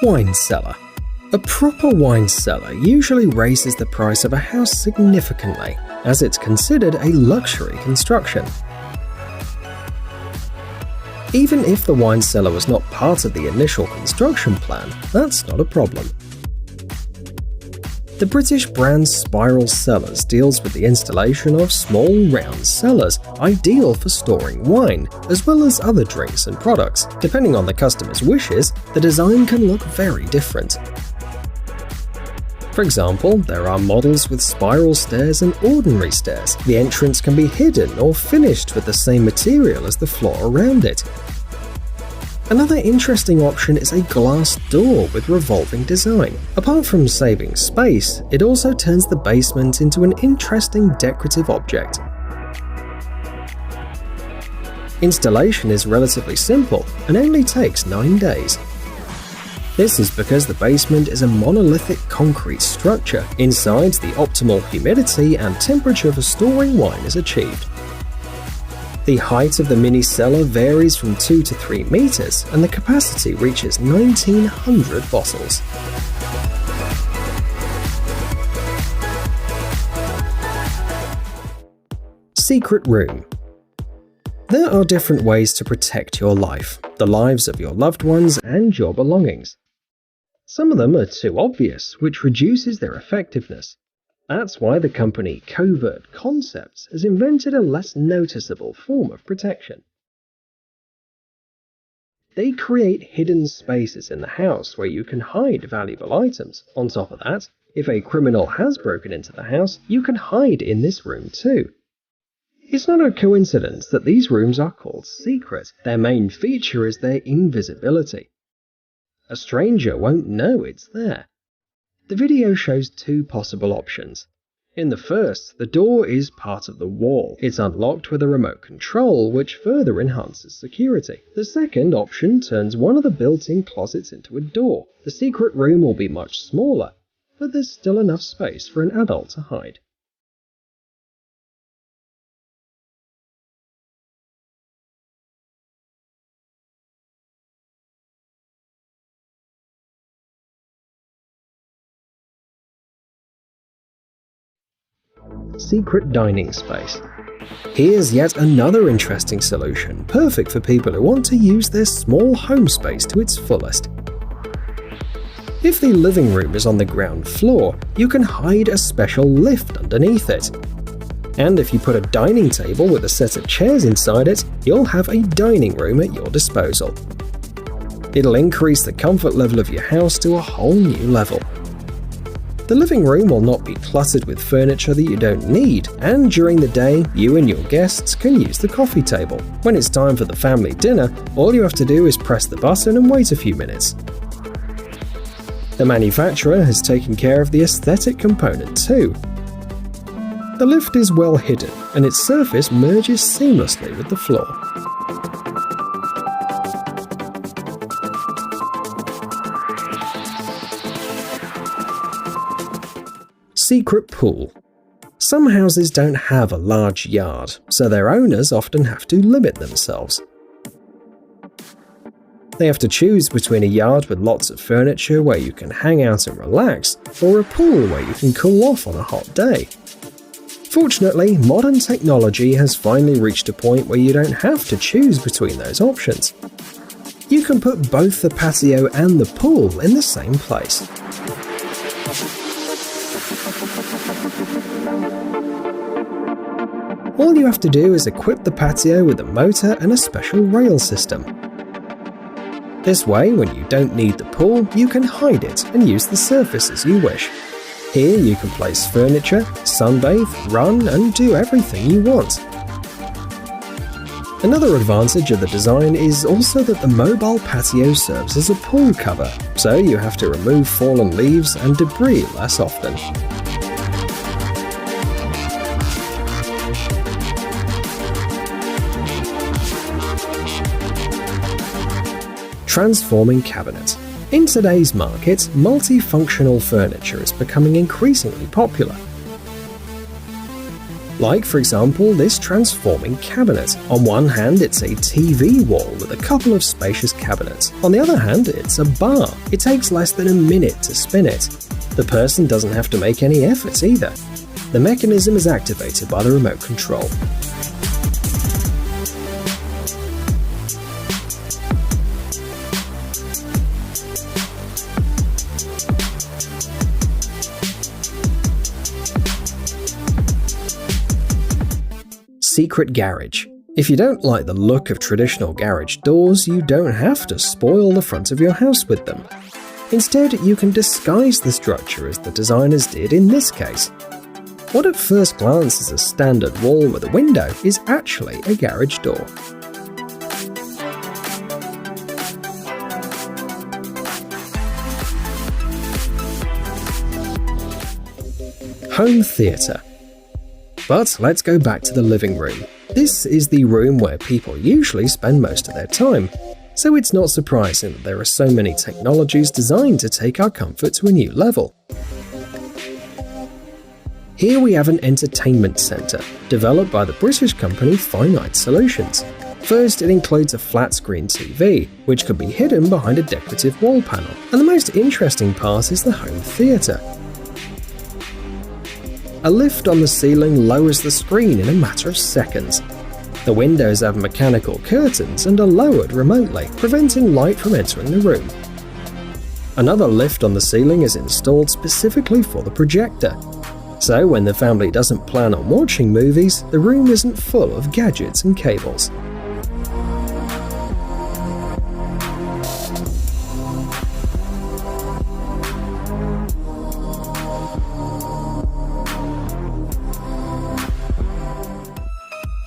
Wine cellar. A proper wine cellar usually raises the price of a house significantly, as it's considered a luxury construction. Even if the wine cellar was not part of the initial construction plan, that's not a problem. The British brand Spiral Cellars deals with the installation of small, round cellars, ideal for storing wine, as well as other drinks and products. Depending on the customer's wishes, the design can look very different. For example, there are models with spiral stairs and ordinary stairs. The entrance can be hidden or finished with the same material as the floor around it. Another interesting option is a glass door with revolving design. Apart from saving space, it also turns the basement into an interesting decorative object. Installation is relatively simple and only takes 9 days. This is because the basement is a monolithic concrete structure. Inside, the optimal humidity and temperature for storing wine is achieved. The height of the mini cellar varies from 2 to 3 meters, and the capacity reaches 1,900 bottles. Secret room. There are different ways to protect your life, the lives of your loved ones, and your belongings. Some of them are too obvious, which reduces their effectiveness. That's why the company Covert Concepts has invented a less noticeable form of protection. They create hidden spaces in the house where you can hide valuable items. On top of that, if a criminal has broken into the house, you can hide in this room too. It's not a coincidence that these rooms are called secret. Their main feature is their invisibility. A stranger won't know it's there. The video shows 2 possible options. In the first, the door is part of the wall. It's unlocked with a remote control, which further enhances security. The second option turns one of the built-in closets into a door. The secret room will be much smaller, but there's still enough space for an adult to hide. Secret dining space. Here's yet another interesting solution, perfect for people who want to use their small home space to its fullest. If the living room is on the ground floor, you can hide a special lift underneath it. And if you put a dining table with a set of chairs inside it, you'll have a dining room at your disposal. It'll increase the comfort level of your house to a whole new level. The living room will not be cluttered with furniture that you don't need, and during the day, you and your guests can use the coffee table. When it's time for the family dinner, all you have to do is press the button and wait a few minutes. The manufacturer has taken care of the aesthetic component too. The lift is well hidden, and its surface merges seamlessly with the floor. Secret pool. Some houses don't have a large yard, so their owners often have to limit themselves. They have to choose between a yard with lots of furniture where you can hang out and relax, or a pool where you can cool off on a hot day. Fortunately, modern technology has finally reached a point where you don't have to choose between those options. You can put both the patio and the pool in the same place. All you have to do is equip the patio with a motor and a special rail system. This way, when you don't need the pool, you can hide it and use the surface as you wish. Here you can place furniture, sunbathe, run, and do everything you want. Another advantage of the design is also that the mobile patio serves as a pool cover, so you have to remove fallen leaves and debris less often. Transforming cabinet. In today's market, multifunctional furniture is becoming increasingly popular. Like, for example, this transforming cabinet. On one hand, it's a TV wall with a couple of spacious cabinets. On the other hand, it's a bar. It takes less than a minute to spin it. The person doesn't have to make any effort either. The mechanism is activated by the remote control. Secret garage. If you don't like the look of traditional garage doors, you don't have to spoil the front of your house with them. Instead, you can disguise the structure as the designers did in this case. What at first glance is a standard wall with a window is actually a garage door. Home theatre. But let's go back to the living room. This is the room where people usually spend most of their time, so it's not surprising that there are so many technologies designed to take our comfort to a new level. Here we have an entertainment centre, developed by the British company Finite Solutions. First, it includes a flat-screen TV, which could be hidden behind a decorative wall panel, and the most interesting part is the home theatre. A lift on the ceiling lowers the screen in a matter of seconds. The windows have mechanical curtains and are lowered remotely, preventing light from entering the room. Another lift on the ceiling is installed specifically for the projector. So when the family doesn't plan on watching movies, the room isn't full of gadgets and cables.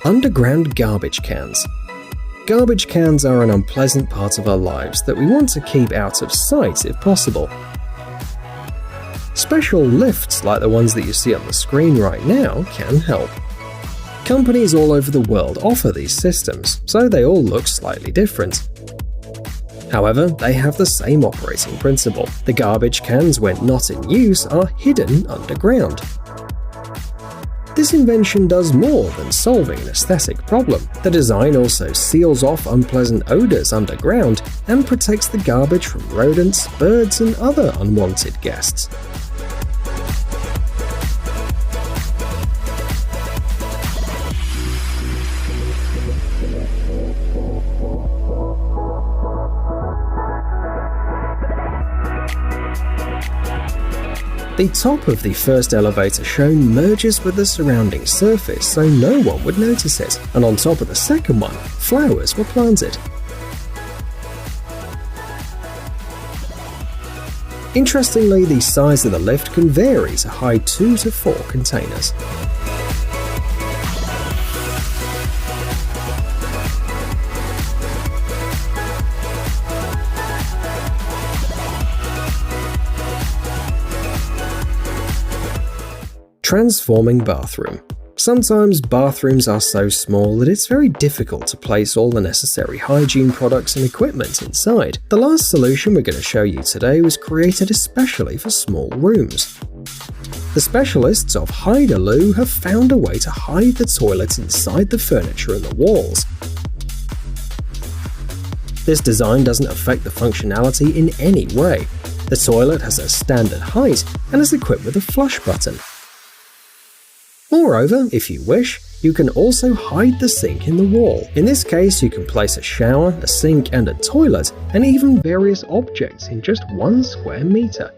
Underground garbage cans. Garbage cans are an unpleasant part of our lives that we want to keep out of sight if possible. Special lifts like the ones that you see on the screen right now can help. Companies all over the world offer these systems, so they all look slightly different. However, they have the same operating principle. The garbage cans, when not in use, are hidden underground. This invention does more than solving an aesthetic problem. The design also seals off unpleasant odors underground and protects the garbage from rodents, birds, and other unwanted guests. The top of the first elevator shown merges with the surrounding surface so no one would notice it, and on top of the second one, flowers were planted. Interestingly, the size of the lift can vary to hide 2 to 4 containers. Transforming bathroom. Sometimes bathrooms are so small that it's very difficult to place all the necessary hygiene products and equipment inside. The last solution we're going to show you today was created especially for small rooms. The specialists of Hide-A-Loo have found a way to hide the toilet inside the furniture and the walls. This design doesn't affect the functionality in any way. The toilet has a standard height and is equipped with a flush button. Moreover, if you wish, you can also hide the sink in the wall. In this case, you can place a shower, a sink, and a toilet, and even various objects in just 1 square meter.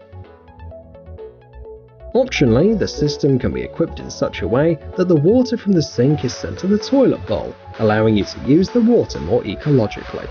Optionally, the system can be equipped in such a way that the water from the sink is sent to the toilet bowl, allowing you to use the water more ecologically.